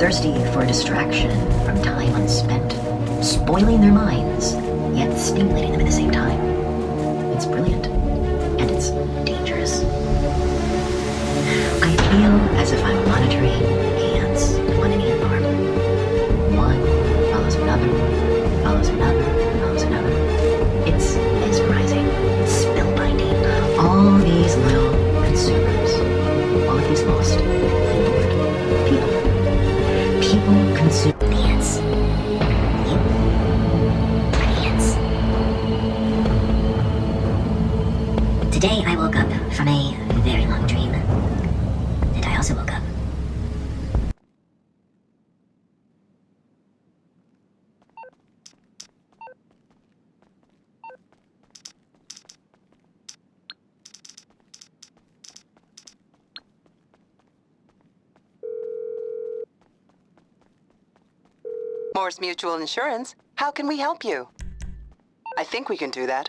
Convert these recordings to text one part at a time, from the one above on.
thirsty for distraction from time unspent, spoiling their minds, yet stimulating them at the same time. It's brilliant, and it's dangerous. I feel as if I'm monitoring ants on an ant farm. One follows another, follows another, follows another. It's mesmerizing, it's spellbinding. All these little consumers, all of these lost and bored people. People consume the ants. You are the ants. Today I woke up from a very long dream. And I also woke up. Morse Mutual Insurance, how can we help you? I think we can do that.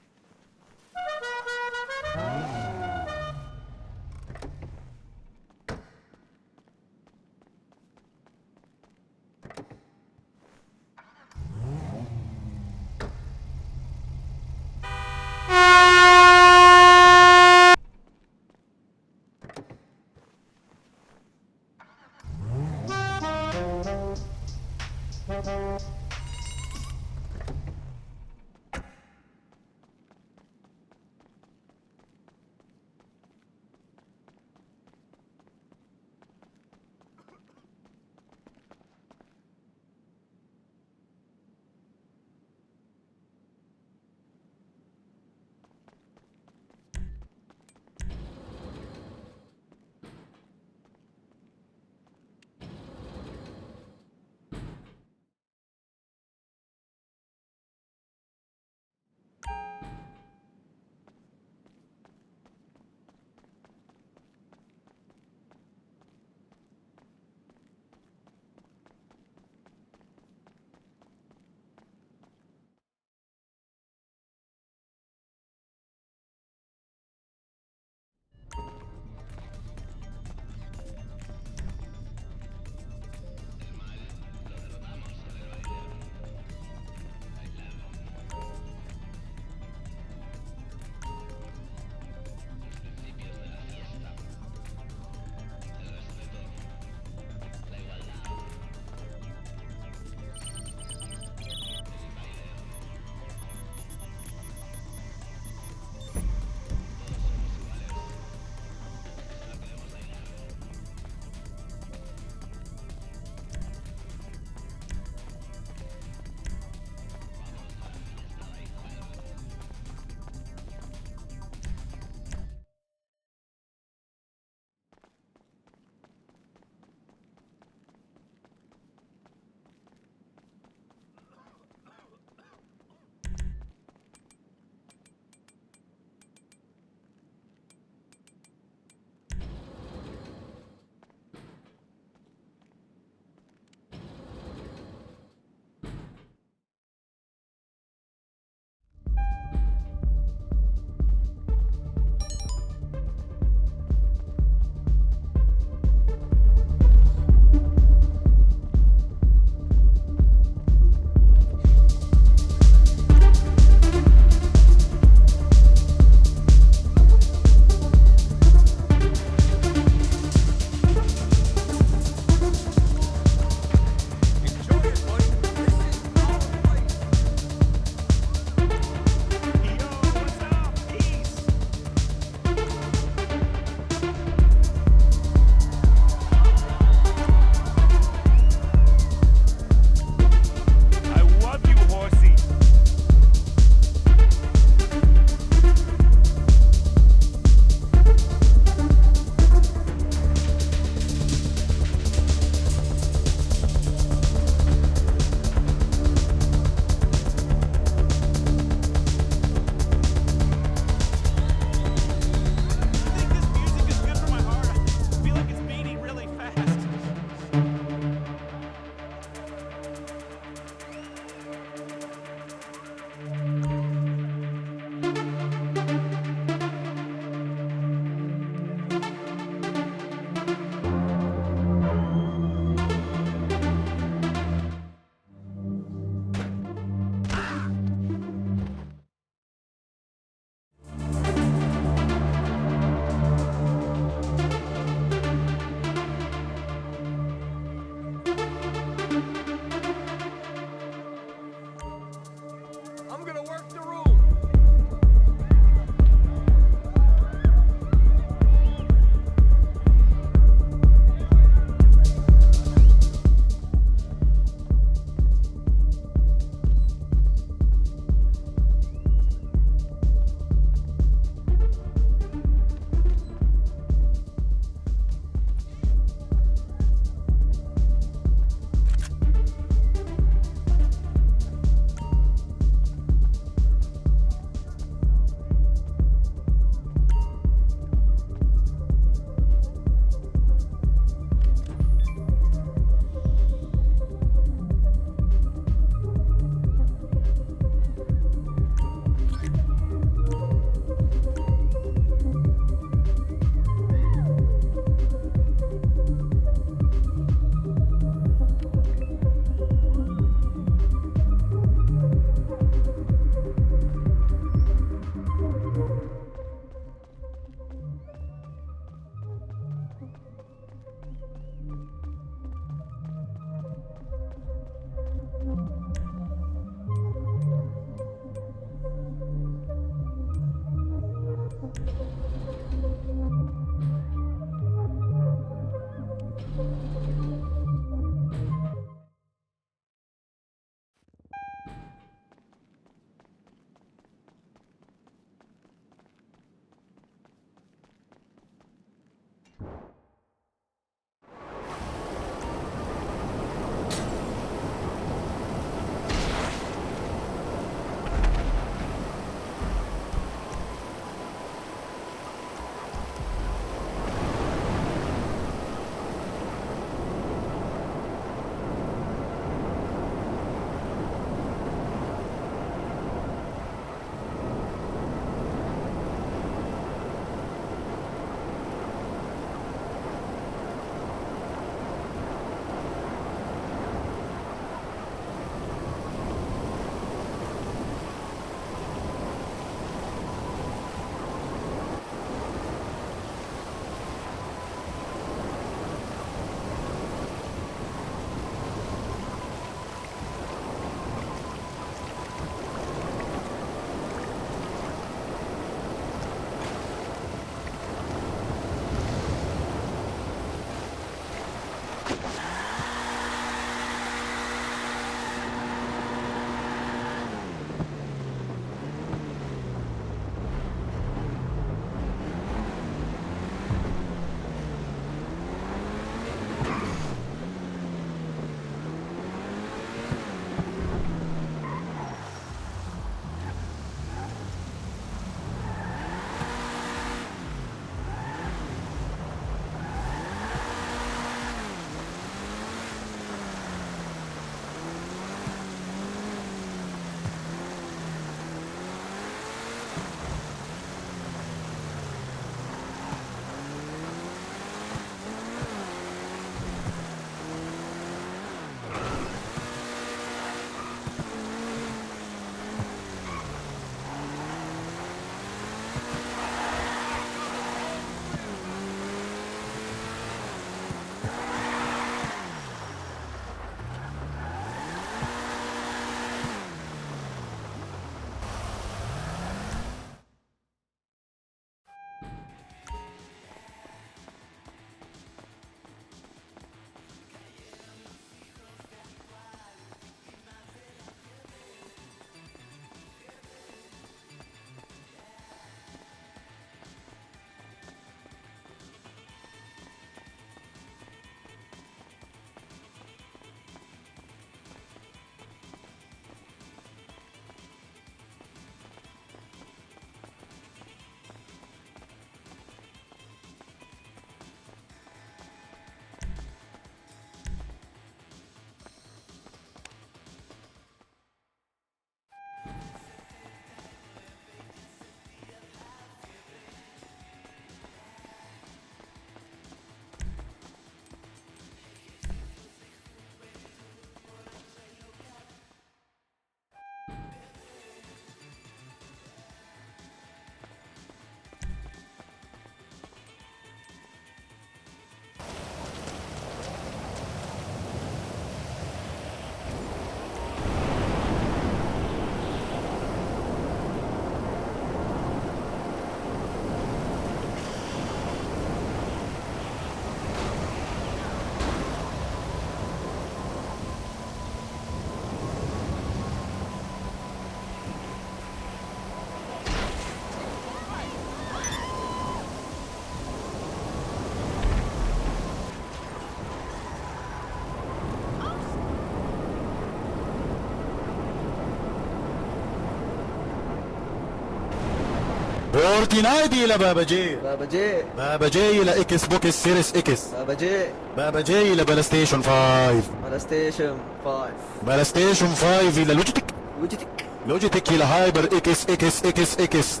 فورتينايت إلى بابا جي. بابا جي. بابا جي إلى إكس بوكس سيريس إكس. بابا جي. بابا جي إلى بلا ستيشن 5. بلا ستيشن 5. بلا ستيشن 5 إلى لوجيتك. لوجيتك. لوجيتك إلى هايبر إكس إكس إكس إكس.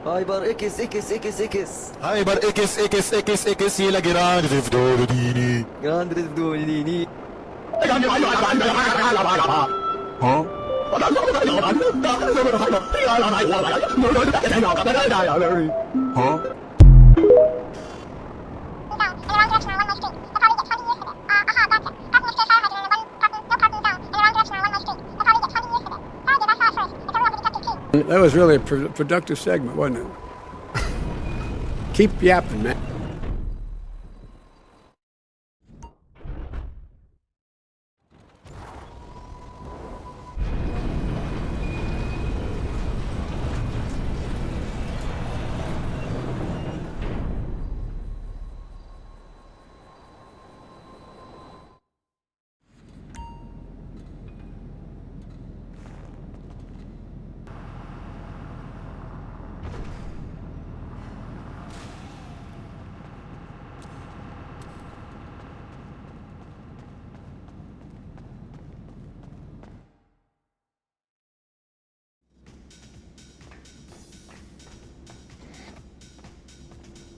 هايبر إكس إكس إكس إكس. هايبر إكس إكس إكس إكس إلى جراند ثيفت ديني. جراند ثيفت ديني. ها؟ ها؟ That was really a productive segment, wasn't it? Keep yapping, man.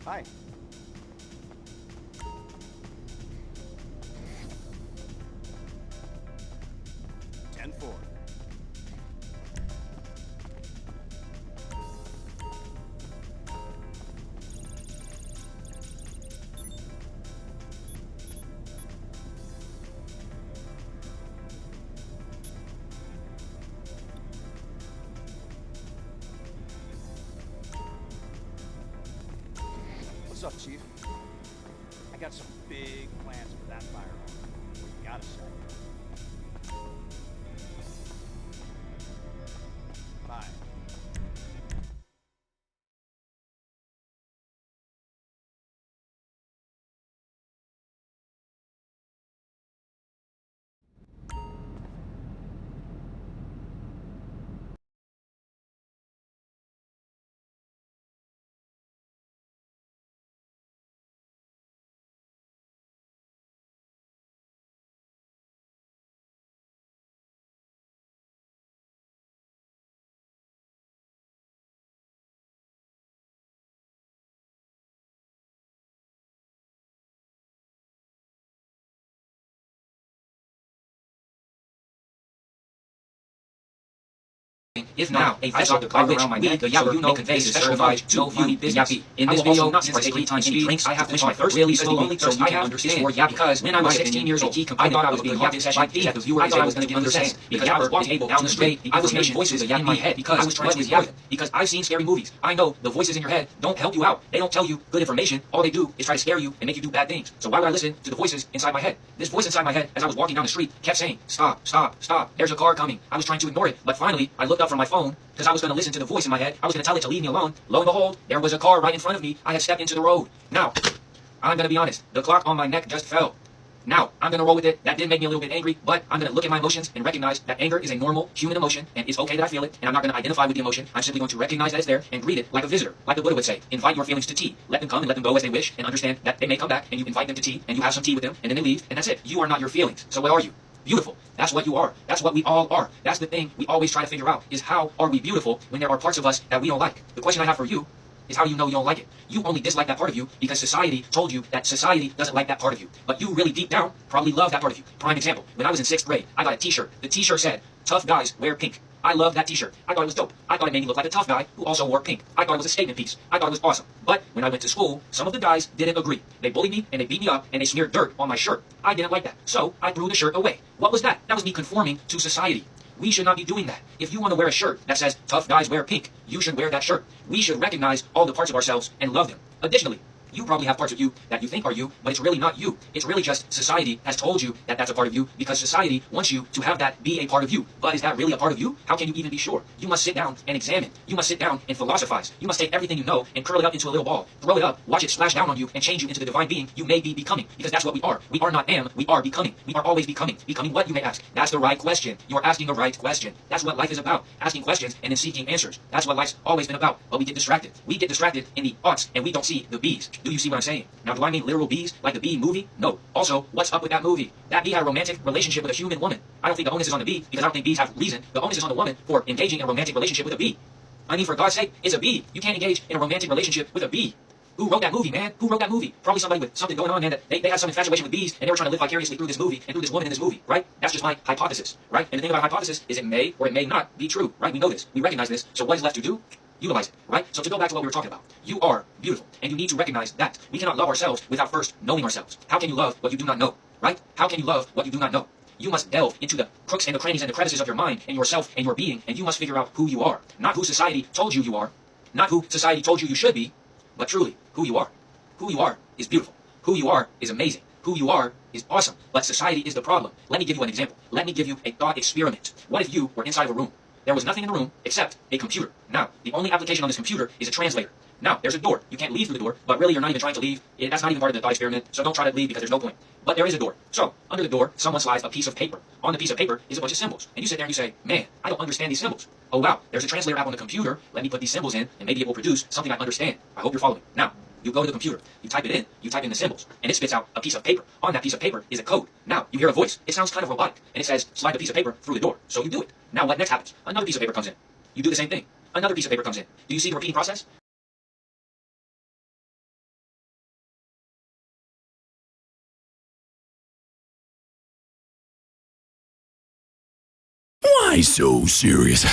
Hi. Four. What's up, Chief? I got some big plans for that firearm. Gotta say. Bye. If now, a vessel by which we, the Yapper, may convey his certified to you, the Yappy. In this video, not since every time he drinks, I have to quench my thirst really slowly, so you can understand. For Yappy, because when I was 16 years old, I thought I was being Yappy session D at the viewer. I thought I was going to give understand. Because I was walking able down the street, I was hearing voices in my head because I was trying to Yappy. Because I've seen scary movies. I know the voices in your head don't help you out. They don't tell you good information. All they do is try to scare you and make you do bad things. So why would I listen to the voices inside my head? This voice inside my head, as I was walking down the street, kept saying, "Stop, stop, stop. There's a car coming." I was trying to ignore it, but finally, I looked up from my phone because I was going to listen to the voice in my head. I was going to tell it to leave me alone. Lo and behold, there was a car right in front of me. I had stepped into the road. Now, I'm going to be honest. The clock on my neck just fell. Now, I'm going to roll with it. That did make me a little bit angry, but I'm going to look at my emotions and recognize that anger is a normal human emotion, and it's okay that I feel it, and I'm not going to identify with the emotion. I'm simply going to recognize that it's there and greet it like a visitor, like the Buddha would say. Invite your feelings to tea. Let them come and let them go as they wish, and understand that they may come back, and you invite them to tea, and you have some tea with them, and then they leave, and that's it. You are not your feelings. So what are you? Beautiful. That's what you are. That's what we all are. That's the thing we always try to figure out, is how are we beautiful when there are parts of us that we don't like? The question I have for you is, how do you know you don't like it? You only dislike that part of you because society told you that society doesn't like that part of you. But you really deep down probably love that part of you. Prime example, when I was in 6th grade, I got a t-shirt. The t-shirt said, "Tough guys wear pink." I loved that t-shirt. I thought it was dope. I thought it made me look like a tough guy who also wore pink. I thought it was a statement piece. I thought it was awesome. But when I went to school, some of the guys didn't agree. They bullied me and they beat me up and they smeared dirt on my shirt. I didn't like that. So I threw the shirt away. What was that? That was me conforming to society. We should not be doing that. If you want to wear a shirt that says "Tough guys wear pink," you should wear that shirt. We should recognize all the parts of ourselves and love them. Additionally, You probably have parts of you that you think are you, but it's really not you. It's really just society has told you that that's a part of you because society wants you to have that be a part of you. But is that really a part of you? How can you even be sure? You must sit down and examine. You must sit down and philosophize. You must take everything you know and curl it up into a little ball. Throw it up, watch it splash down on you, and change you into the divine being you may be becoming. Because that's what we are. We are not am, we are becoming. We are always becoming. Becoming what, you may ask? That's the right question. You're asking the right question. That's what life is about. Asking questions and then seeking answers. That's what life's always been about. But we get distracted. We get distracted in the arts and we don't see the bees. Do you see what I'm saying? Now, do I mean literal bees, like the Bee movie? No. Also, what's up with that movie? That bee had a romantic relationship with a human woman. I don't think the onus is on the bee, because I don't think bees have reason. The onus is on the woman for engaging in a romantic relationship with a bee. I mean, for God's sake, it's a bee. You can't engage in a romantic relationship with a bee. Who wrote that movie, man? Who wrote that movie? Probably somebody with something going on, man, that they had some infatuation with bees, and they were trying to live vicariously through this movie and through this woman in this movie, right? That's just my hypothesis, right? And the thing about hypothesis is it may or it may not be true, right? We know this. We recognize this. So what is left to do? Utilize it, right? So to go back to what we were talking about, you are beautiful, and you need to recognize that. We cannot love ourselves without first knowing ourselves. How can you love what you do not know, right? How can you love what you do not know? You must delve into the crooks and the crannies and the crevices of your mind and yourself and your being, and you must figure out who you are. Not who society told you are, not who society told you should be, but truly who you are. Who you are is beautiful. Who you are is amazing. Who you are is awesome. But society is the problem. Let me give you an example. Let me give you a thought experiment. What if you were inside of a room? There was nothing in the room except a computer. Now, the only application on this computer is a translator. Now, there's a door. You can't leave through the door, but really you're not even trying to leave. That's not even part of the thought experiment, so don't try to leave because there's no point. But there is a door. So, under the door, someone slides a piece of paper. On the piece of paper is a bunch of symbols. And you sit there and you say, man, I don't understand these symbols. Oh wow, there's a translator app on the computer. Let me put these symbols in, and maybe it will produce something I understand. I hope you're following. Now, you go to the computer, you type it in, you type in the symbols, and it spits out a piece of paper. On that piece of paper is a code. Now, you hear a voice. It sounds kind of robotic, and it says, slide the piece of paper through the door. So you do it. Now what next happens? Another piece of paper comes in. You do the same thing. Another piece of paper comes in. Do you see the repeating process? Why so serious?